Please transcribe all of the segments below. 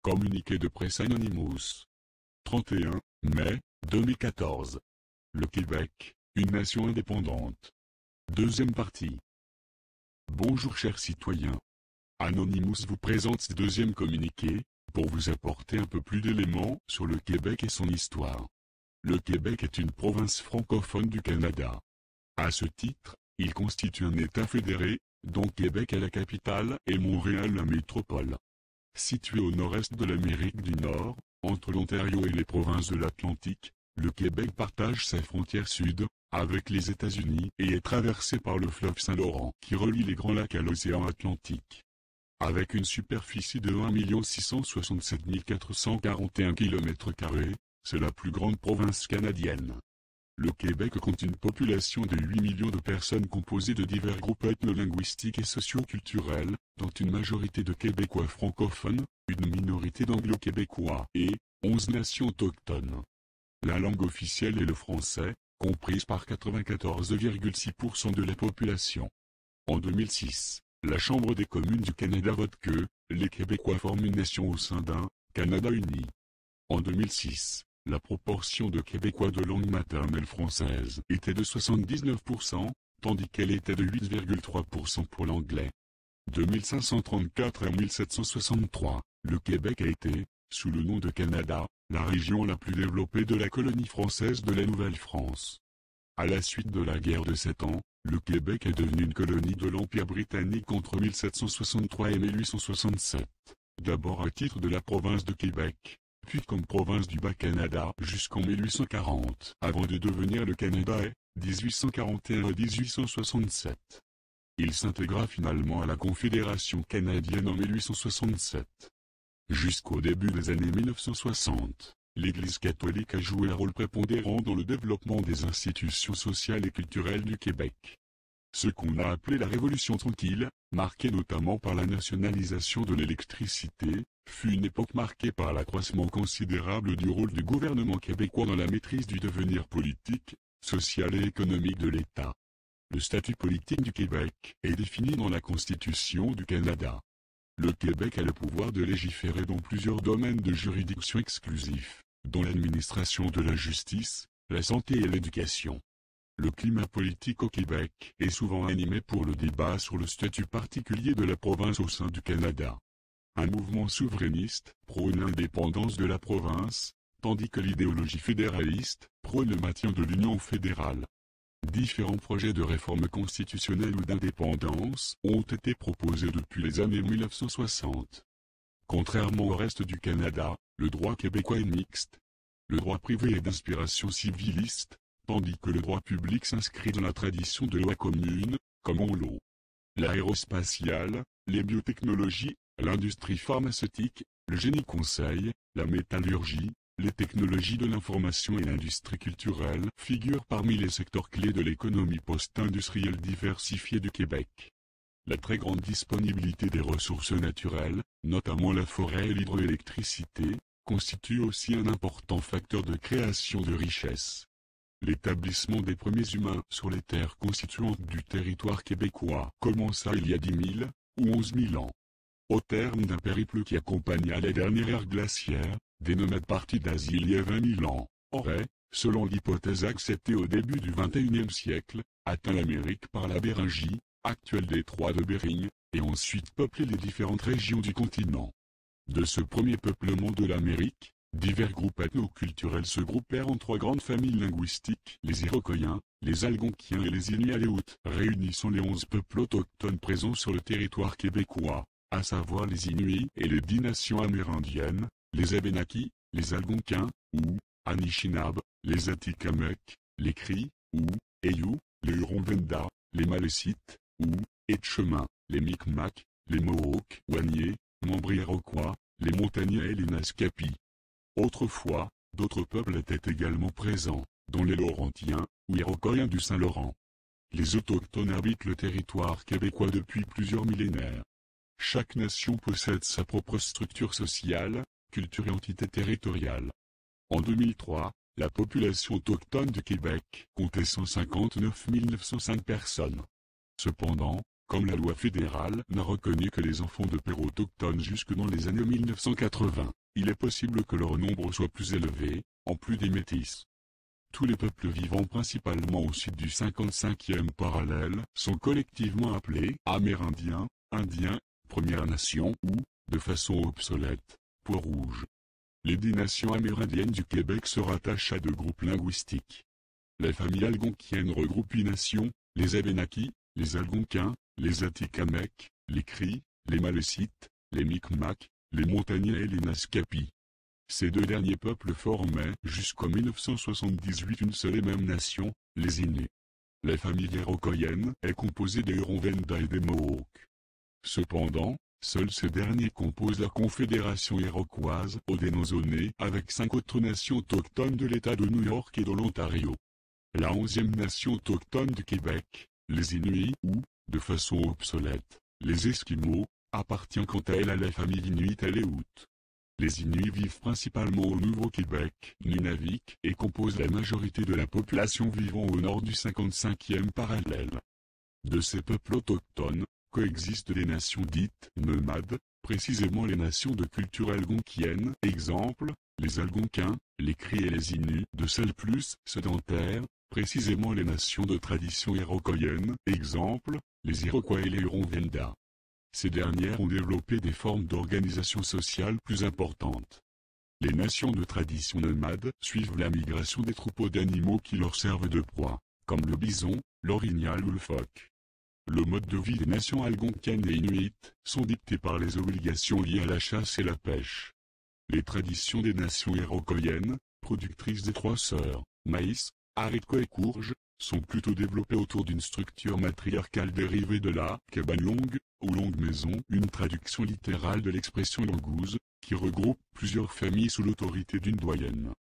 Communiqué de presse Anonymous. 31 mai 2014. Le Québec, une nation indépendante. Deuxième partie. Bonjour chers citoyens. Anonymous vous présente ce deuxième communiqué, pour vous apporter un peu plus d'éléments sur le Québec et son histoire. Le Québec est une province francophone du Canada. À ce titre, il constitue un État fédéré, dont Québec est la capitale et Montréal la métropole. Situé au nord-est de l'Amérique du Nord, entre l'Ontario et les provinces de l'Atlantique, le Québec partage sa frontière sud, avec les États-Unis et est traversé par le fleuve Saint-Laurent qui relie les Grands Lacs à l'océan Atlantique. Avec une superficie de 1 667 441 km², c'est la plus grande province canadienne. Le Québec compte une population de 8 millions de personnes composées de divers groupes ethno-linguistiques et socio-culturels, dont une majorité de Québécois francophones, une minorité d'anglo-québécois et 11 nations autochtones. La langue officielle est le français, comprise par 94,6% de la population. En 2006, la Chambre des communes du Canada vote que les Québécois forment une nation au sein d'un Canada uni. En 2006, la proportion de Québécois de langue maternelle française était de 79%, tandis qu'elle était de 8,3% pour l'anglais. De 1534 à 1763, le Québec a été, sous le nom de Canada, la région la plus développée de la colonie française de la Nouvelle-France. À la suite de la guerre de 7 ans, le Québec est devenu une colonie de l'Empire britannique entre 1763 et 1867, d'abord à titre de la province de Québec, puis comme province du Bas-Canada jusqu'en 1840, avant de devenir le Canada 1841 à 1867. Il s'intégra finalement à la Confédération canadienne en 1867. Jusqu'au début des années 1960, l'Église catholique a joué un rôle prépondérant dans le développement des institutions sociales et culturelles du Québec. Ce qu'on a appelé la Révolution tranquille, marquée notamment par la nationalisation de l'électricité, fut une époque marquée par l'accroissement considérable du rôle du gouvernement québécois dans la maîtrise du devenir politique, social et économique de l'État. Le statut politique du Québec est défini dans la Constitution du Canada. Le Québec a le pouvoir de légiférer dans plusieurs domaines de juridiction exclusifs, dont l'administration de la justice, la santé et l'éducation. Le climat politique au Québec est souvent animé pour le débat sur le statut particulier de la province au sein du Canada. Un mouvement souverainiste prône l'indépendance de la province, tandis que l'idéologie fédéraliste prône le maintien de l'Union fédérale. Différents projets de réforme constitutionnelle ou d'indépendance ont été proposés depuis les années 1960. Contrairement au reste du Canada, le droit québécois est mixte. Le droit privé est d'inspiration civiliste, tandis que le droit public s'inscrit dans la tradition de loi commune, comme en l'eau. L'aérospatiale, les biotechnologies, l'industrie pharmaceutique, le génie conseil, la métallurgie, les technologies de l'information et l'industrie culturelle figurent parmi les secteurs clés de l'économie post-industrielle diversifiée du Québec. La très grande disponibilité des ressources naturelles, notamment la forêt et l'hydroélectricité, constitue aussi un important facteur de création de richesses. L'établissement des premiers humains sur les terres constituantes du territoire québécois commença il y a 10 000 ou 11 000 ans. Au terme d'un périple qui accompagna les dernières ères glaciaires, des nomades partis d'Asie il y a 20 000 ans, auraient, selon l'hypothèse acceptée au début du XXIe siècle, atteint l'Amérique par la Béringie, actuel détroit de Bering, et ensuite peuplé les différentes régions du continent. De ce premier peuplement de l'Amérique, divers groupes ethno-culturels se groupèrent en 3 grandes familles linguistiques, les Iroquoiens, les Algonquiens et les Inuits, réunissant les 11 peuples autochtones présents sur le territoire québécois, à savoir les Inuits et les 10 nations amérindiennes, les Abénaquis, les Algonquins, ou Anishinaabe, les Atikamekw, les Cris, ou Eyu, les Huron-Wendat, les Malécites, ou Etchemin, les Micmacs, les Mohawks, Wanyés, membres Iroquois, les Montagnais et les Naskapis. Autrefois, d'autres peuples étaient également présents, dont les Laurentiens, ou Iroquoiens du Saint-Laurent. Les autochtones habitent le territoire québécois depuis plusieurs millénaires. Chaque nation possède sa propre structure sociale, culture et entité territoriale. En 2003, la population autochtone du Québec comptait 159 905 personnes. Cependant, comme la loi fédérale n'a reconnu que les enfants de pères autochtones jusque dans les années 1980, il est possible que leur nombre soit plus élevé, en plus des métis. Tous les peuples vivant principalement au sud du 55e parallèle sont collectivement appelés Amérindiens, Indiens, Premières Nations ou, de façon obsolète, Peaux-Rouges. Les 10 nations amérindiennes du Québec se rattachent à 2 groupes linguistiques. La famille algonquienne regroupe 8 nations, les Abénaquis, les Algonquins, les Atikamekw, les Cris, les Malécites, les Micmacs, les Montagnais et les Naskapis. Ces 2 derniers peuples formaient jusqu'en 1978 une seule et même nation, les Inuits. La famille iroquoienne est composée des Huron-Wendat et des Mohawks. Cependant, seuls ces derniers composent la Confédération iroquoise Haudenosaunee avec 5 autres nations autochtones de l'État de New York et de l'Ontario. La 11e nation autochtone du Québec, les Inuits ou, de façon obsolète, les Esquimaux, appartient quant à elle à la famille Inuit-Aleut. Les Inuits vivent principalement au Nouveau-Québec, Nunavik, et composent la majorité de la population vivant au nord du 55e parallèle. De ces peuples autochtones, coexistent des nations dites nomades, précisément les nations de culture algonquienne, exemple, les Algonquins, les Cris et les Inuits, de celles plus sédentaires, précisément les nations de tradition iroquoienne, exemple, les Iroquois et les Huron-Wendat. Ces dernières ont développé des formes d'organisation sociale plus importantes. Les nations de tradition nomade suivent la migration des troupeaux d'animaux qui leur servent de proie, comme le bison, l'orignal ou le phoque. Le mode de vie des nations algonquiennes et inuites sont dictés par les obligations liées à la chasse et la pêche. Les traditions des nations iroquoiennes, productrices des 3 sœurs, maïs, haricots et courges, sont plutôt développées autour d'une structure matriarcale dérivée de la cabane longue, ou longue maison, une traduction littérale de l'expression langouze, qui regroupe plusieurs familles sous l'autorité d'une doyenne.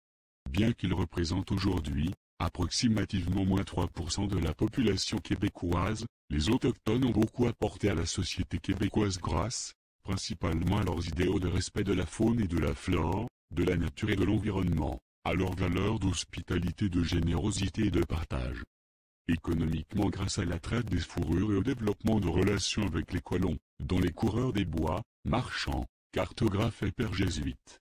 Bien qu'ils représentent aujourd'hui, approximativement moins 3% de la population québécoise, les autochtones ont beaucoup apporté à la société québécoise grâce, principalement à leurs idéaux de respect de la faune et de la flore, de la nature et de l'environnement, à leurs valeurs d'hospitalité, de générosité et de partage. Économiquement grâce à la traite des fourrures et au développement de relations avec les colons, dont les coureurs des bois, marchands, cartographes et pères jésuites.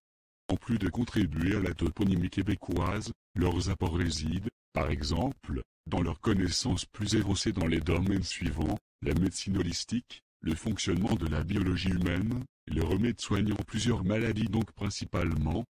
En plus de contribuer à la toponymie québécoise, leurs apports résident, par exemple, dans leurs connaissances plus élancées dans les domaines suivants, la médecine holistique, le fonctionnement de la biologie humaine, et le remède soignant plusieurs maladies, donc principalement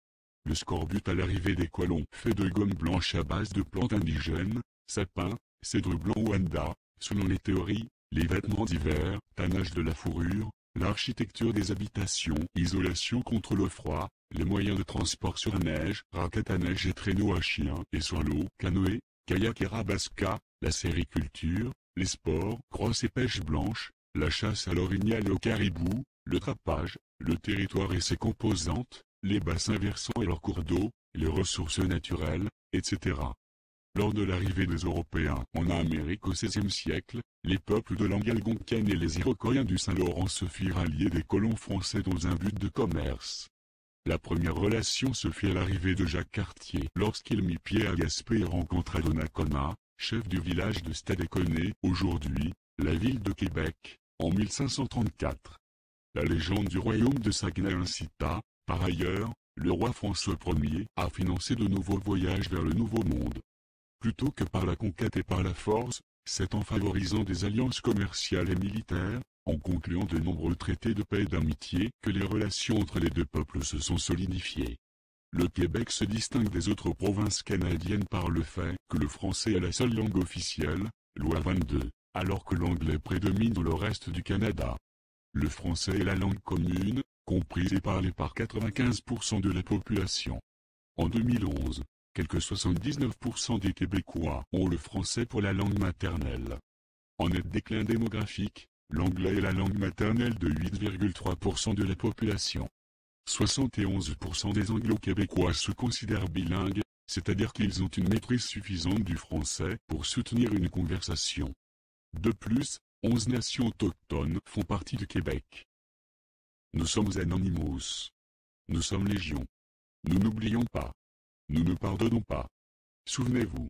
le scorbut à l'arrivée des colons fait de gomme blanche à base de plantes indigènes, sapins, cèdre blanc ou anda, selon les théories, les vêtements d'hiver, tannage de la fourrure, l'architecture des habitations, isolation contre le froid, les moyens de transport sur neige, raquettes à neige et traîneaux à chien et sur l'eau, canoë, kayak et rabasca, la sériculture, les sports, crosse et pêche blanche, la chasse à l'orignal et au caribou, le trappage, le territoire et ses composantes, les bassins versants et leurs cours d'eau, les ressources naturelles, etc. Lors de l'arrivée des Européens en Amérique au XVIe siècle, les peuples de langue algonquienne et les Iroquois du Saint-Laurent se firent alliés des colons français dans un but de commerce. La première relation se fit à l'arrivée de Jacques Cartier lorsqu'il mit pied à Gaspé et rencontra Donnacona, chef du village de Stadéconné, aujourd'hui, la ville de Québec, en 1534. La légende du royaume de Saguenay incita, par ailleurs, le roi François Ier à financer de nouveaux voyages vers le Nouveau Monde. Plutôt que par la conquête et par la force, c'est en favorisant des alliances commerciales et militaires, en concluant de nombreux traités de paix et d'amitié, que les relations entre les 2 peuples se sont solidifiées. Le Québec se distingue des autres provinces canadiennes par le fait que le français est la seule langue officielle, loi 22, alors que l'anglais prédomine dans le reste du Canada. Le français est la langue commune, comprise et parlée par 95% de la population. En 2011, quelque 79% des Québécois ont le français pour la langue maternelle. En net déclin démographique, l'anglais est la langue maternelle de 8,3% de la population. 71% des Anglo-Québécois se considèrent bilingues, c'est-à-dire qu'ils ont une maîtrise suffisante du français pour soutenir une conversation. De plus, 11 nations autochtones font partie du Québec. Nous sommes Anonymous. Nous sommes Légion. Nous n'oublions pas. Nous ne pardonnons pas. Souvenez-vous.